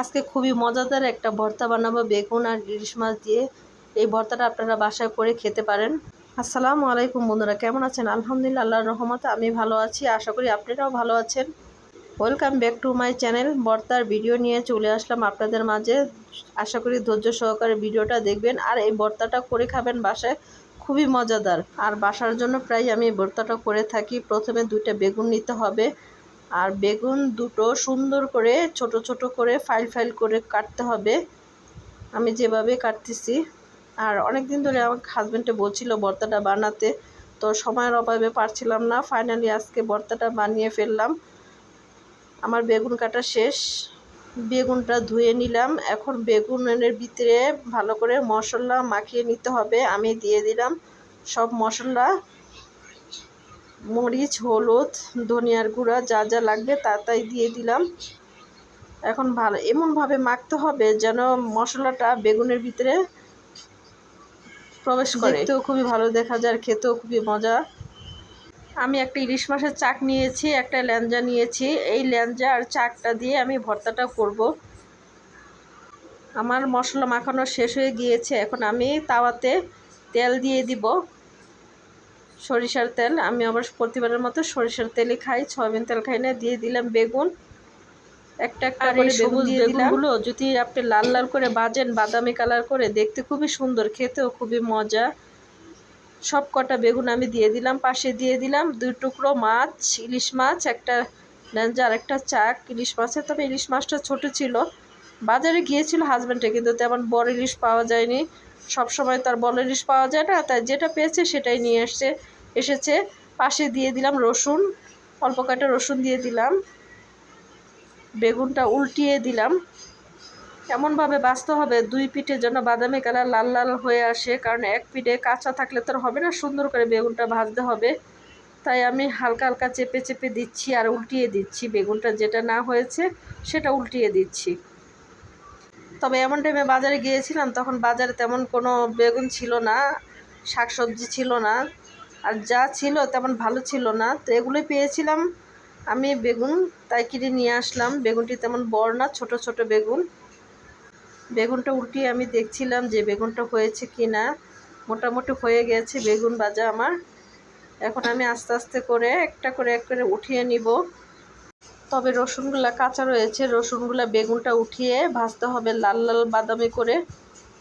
আজকে খুবই মজাদার একটা ভর্তা বানাবো বেগুন আর ইলিশ মাছ দিয়ে। এই ভর্তাটা আপনারা বাসায় করে খেতে পারেন। আসসালামু আলাইকুম বন্ধুরা, কেমন আছেন? আলহামদুলিল্লাহ, আল্লাহর রহমতে আমি ভালো আছি। আশা করি আপনারাও ভালো আছেন। Welcome back to my channel. ভর্তার ভিডিও নিয়ে চলে আসলাম আপনাদের মাঝে। আশা করি ধৈর্য সহকারে ভিডিওটা দেখবেন আর এই ভর্তাটা করে খাবেন বাসায়, খুবই মজাদার। আর বাসার জন্য প্রায় আমি এই ভর্তাটা করে থাকি। প্রথমে 2টা বেগুন নিতে হবে, আর বেগুন দুটো সুন্দর করে ছোট ছোট করে ফাইল করে কাটতে হবে, আমি যেভাবে কাটতেছি। আর অনেক দিন ধরে আমার হাজব্যান্ডে বলছিল ভর্তাটা বানাতে, তো সময়ের অভাবে পারছিলাম না। ফাইনালি আজকে ভর্তাটা বানিয়ে ফেললাম। আমার বেগুন কাটা শেষ, বেগুনটা ধুয়ে নিলাম। এখন বেগুনের ভিতরে ভালো করে মশলা মাখিয়ে নিতে হবে। আমি দিয়ে দিলাম সব মশলা, মরিচ, হলুদ, ধনিয়ার গুঁড়া, যা যা লাগবে তাই দিয়ে দিলাম। এখন ভালো এমনভাবে মাখতে হবে যেন মশলাটা বেগুনের ভিতরে প্রবেশ করে। দেখতেও খুবই ভালো দেখা যায়, খেতেও খুবই মজা। আমি একটা ইলিশ মাছের চাক নিয়েছি, একটা ল্যাঞ্জা নিয়েছি। এই ল্যাঞ্জা আর চাকটা দিয়ে আমি ভর্তাটা করব। আমার মশলা মাখানো শেষ হয়ে গিয়েছে। এখন আমি তাওয়াতে তেল দিয়ে দিব, সরিষার তেল। আমি আবার প্রতিবারের মতো সরিষার তেলই খাই, সয়াবিন তেল খাই না। দিয়ে দিলাম বেগুন, একটা একটা করে বেগুন দিয়ে দিলাম। বেগুনগুলো যদি আপনি লাল লাল করে ভাজেন, বাদামি কালার করে, দেখতে খুবই সুন্দর, খেতেও খুবই মজা। সব কটা বেগুন আমি দিয়ে দিলাম। পাশে দিয়ে দিলাম 2 টুকরো মাছ, ইলিশ মাছ, একটা ল্যাঞ্জা আর একটা চাক ইলিশ মাছের। তবে ইলিশ মাছটা ছোট ছিল। বাজারে গিয়েছিল হাজব্যান্ডে, কিন্তু তেমন বড় ইলিশ পাওয়া যায়নি। সব সময় তার বড় ইলিশ পাওয়া যায় না, তাই যেটা পেয়েছে সেটাই নিয়ে এসেছে। পাশে দিয়ে দিলাম রসুন, অল্প কটা রসুন দিয়ে দিলাম। বেগুনটা উল্টিয়ে দিলাম। এমনভাবে ভাজতে হবে 2 পিঠে যেন বাদামি কালার লাল লাল হয়ে আসে, কারণ এক পিঠে কাঁচা থাকলে তো হবে না, সুন্দর করে বেগুনটা ভাজতে হবে। তাই আমি হালকা হালকা চেপে চেপে দিচ্ছি আর উল্টিয়ে দিচ্ছি। বেগুনটা যেটা না হয়েছে সেটা উল্টিয়ে দিচ্ছি। তবে এমন টাইমে বাজারে গিয়েছিলাম, তখন বাজারে তেমন কোনো বেগুন ছিল না, শাকসবজি ছিল না, আর যা ছিল তেমন ভালো ছিল না। তো এগুলোই পেয়েছিলাম আমি বেগুন, তাই কিনে নিয়ে আসলাম। বেগুনটি তেমন বড় না, ছোট ছোট বেগুন। বেগুনটা উল্টিয়ে আমি দেখছিলাম যে বেগুনটা হয়েছে কি না। মোটামুটি হয়ে গেছে বেগুন ভাজা আমার। এখন আমি আস্তে আস্তে করে একটা করে এক করে উঠিয়ে নিব। তবে রসুনগুলা কাঁচা রয়েছে, রসুনগুলা বেগুনটা উঠিয়ে ভাজতে হবে লাল লাল বাদামি করে।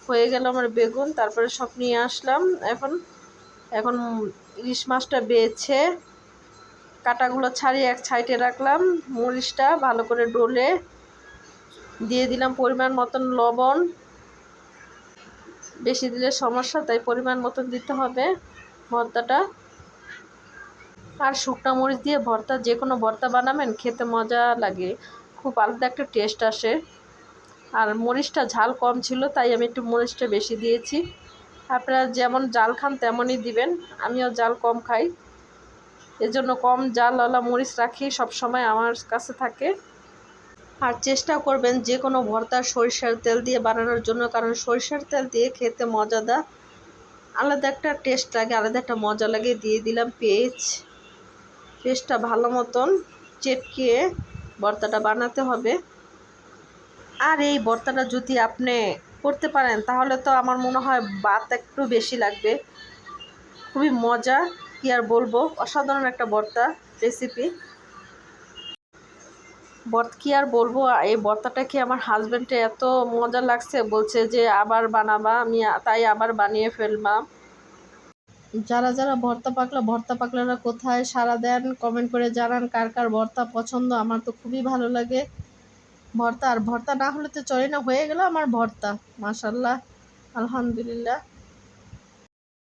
হয়ে গেল আমার বেগুন। তারপরে সব নিয়ে আসলাম। এখন এখন ইলিশ মাছটা বেছে কাটাগুলো ছাড়িয়ে এক সাইডে রাখলাম। মরিচটা ভালো করে ডলে দিয়ে দিলাম পরিমাণ মতন লবণ। বেশি দিলে সমস্যা, তাই পরিমাণ মতন দিতে হবে ভর্তাটা। আর শুকনো মরিচ দিয়ে ভর্তা, যে কোনো ভর্তা বানাবেন খেতে মজা লাগে, খুব আলাদা একটা টেস্ট আসে। আর মরিচটা ঝাল কম ছিল, তাই আমি একটু মরিচটা বেশি দিয়েছি। আপনারা যেমন জাল খান তেমনই দিবেন। আমিও জাল কম খাই, এজন্য কম জালওয়ালা মরিচ রাখি, সব সময় আমার কাছে থাকে। আর চেষ্টা করবেন যে কোনো ভর্তা সরিষার তেল দিয়ে বানানোর জন্য, কারণ সরিষার তেল দিয়ে খেতে মজাদার, আলাদা একটা টেস্ট লাগে, আলাদা একটা মজা লাগে। দিয়ে দিলাম পেস্টটা ভালো মতন চেটকিয়ে ভর্তাটা বানাতে হবে। আর এই ভর্তাটা যদি আপনি করতে পারেন তাহলে তো আমার মনে হয় ভাত একটু বেশি লাগবে। খুবই মজা, কি আর বলবো, অসাধারণ একটা ভর্তা রেসিপি। কি আর বলবো, এই ভর্তাটা কি আমার হাজব্যান্ডে এত মজা লাগছে, বলছে যে আবার বানাবা। আমি তাই আবার বানিয়ে ফেললাম। যারা যারা ভর্তা পাকলারা কোথায় সাড়া দেন, কমেন্ট করে জানান কার কার ভর্তা পছন্দ। আমার তো খুবই ভালো লাগে ভর্তা। আর ভর্তা না হলে তো চলে না, হয়ে গেল আমার ভর্তা। মাশাআল্লাহ, আলহামদুলিল্লাহ।